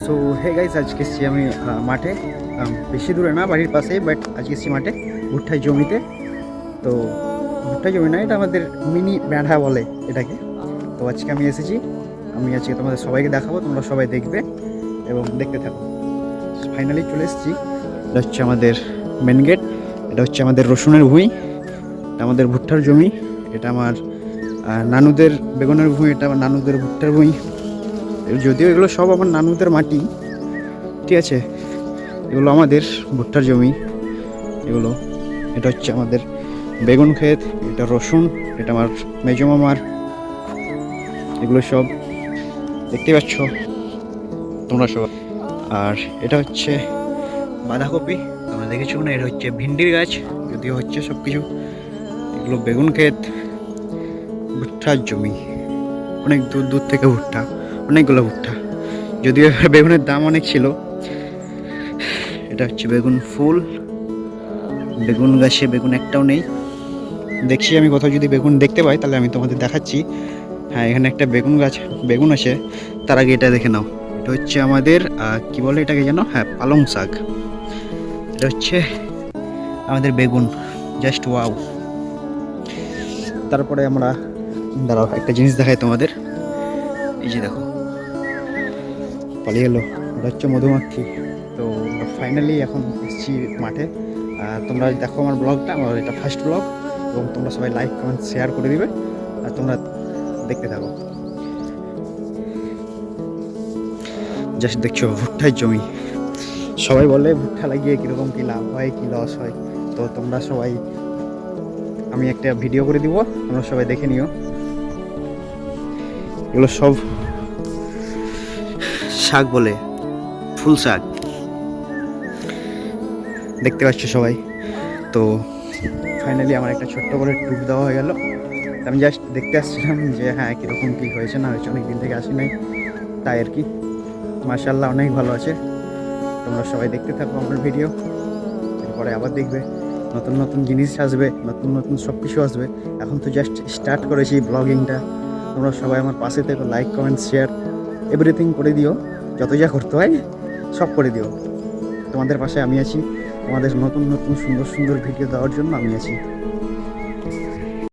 So hey guys, আজকে এসেছি আমি মাঠে, বেশি দূরে না, বাড়ির পাশেই, বাট আজকে এসেছি মাঠে ভুট্টার জমিতে। তো ভুট্টা জমি না, এটা আমাদের মিনি ব্যাঢা বলে এটাকে। তো আজকে আমি এসেছি, আমি আজকে তোমাদের সবাইকে দেখাবো, তোমরা সবাই দেখবে এবং দেখতে থাকো। ফাইনালি চলে এসেছি। এটা হচ্ছে আমাদের মেন গেট, এটা হচ্ছে আমাদের রসুনের ভুঁই, এটা আমাদের ভুট্টার জমি, এটা আমার নানুদের বেগুনের ভুঁই, এটা আমার নানুদের ভুট্টার ভুঁই। যদিও এগুলো সব আমার নানুদের মাটি, ঠিক আছে, এগুলো আমাদের ভুট্টার জমি। এগুলো, এটা হচ্ছে আমাদের বেগুন ক্ষেত, এটা রসুন, এটা আমার মেজো মামার। এগুলো সব দেখতে পাচ্ছ তোমরা সব। আর এটা হচ্ছে বাঁধাকপি, তোমরা দেখেছো না, এটা হচ্ছে ভিন্ডির গাছ, যদিও হচ্ছে সব কিছু। এগুলো বেগুন ক্ষেত, ভুট্টার জমি, অনেক দূর দূর থেকে ভুট্টা, অনেকগুলো ভুট্টা, যদিও বেগুনের দাম অনেক ছিল। এটা হচ্ছে বেগুন ফুল, বেগুন গাছে বেগুন একটাও নেই। দেখছি আমি কোথাও যদি বেগুন দেখতে পাই তাহলে আমি তোমাদের দেখাচ্ছি। হ্যাঁ, এখানে একটা বেগুন গাছ, বেগুন আছে। তার আগে এটা দেখে নাও, এটা হচ্ছে আমাদের কি বলে এটাকে যেন, হ্যাঁ, পালং শাক। এটা হচ্ছে আমাদের বেগুন, জাস্ট ওয়াও। তারপরে আমরা দাঁড়াও, একটা জিনিস দেখাই তোমাদের। এই যে দেখো, পালিয়ে গেলো, ওটা হচ্ছে মধুমাছি। তো ফাইনালি এখন এসেছি মাঠে। তোমরা দেখো আমার ব্লগটা, আমার এটা ফার্স্ট ব্লগ, এবং তোমরা সবাই লাইক কমেন্ট শেয়ার করে দিবে, আর তোমরা দেখতে থাকো। জাস্ট দেখছো ভুট্টার জমি। সবাই বলে ভুট্টা লাগিয়ে কীরকম কী লাভ হয়, কী লস হয়। তো তোমরা সবাই, আমি একটা ভিডিও করে দিব, তোমরা সবাই দেখে নিও। এগুলো সব শাক বলে, ফুল শাক, দেখতে পাচ্ছ সবাই। তো ফাইনালি আমার একটা ছোট্ট করে ট্যুর দেওয়া হয়ে গেল। আমি জাস্ট দেখতে আসছিলাম যে হ্যাঁ কীরকম কী হয়েছে না হয়েছে, অনেক দিন থেকে আসি নাই, তাই আর কি। মার্শাল্লাহ অনেক ভালো আছে। তোমরা সবাই দেখতে থাকো আমার ভিডিও, এরপরে আবার দেখবে নতুন নতুন জিনিস আসবে, নতুন নতুন সব কিছু আসবে। এখন তো জাস্ট স্টার্ট করেছি ব্লগিংটা। তোমরা সবাই আমার পাশে থেকো, লাইক কমেন্ট শেয়ার এভরিথিং করে দিও, যত যা করতে হয় সব করে দিও। তোমাদের পাশে আমি আছি, তোমাদের নতুন নতুন সুন্দর সুন্দর ভিডিও দেওয়ার জন্য আমি আছি।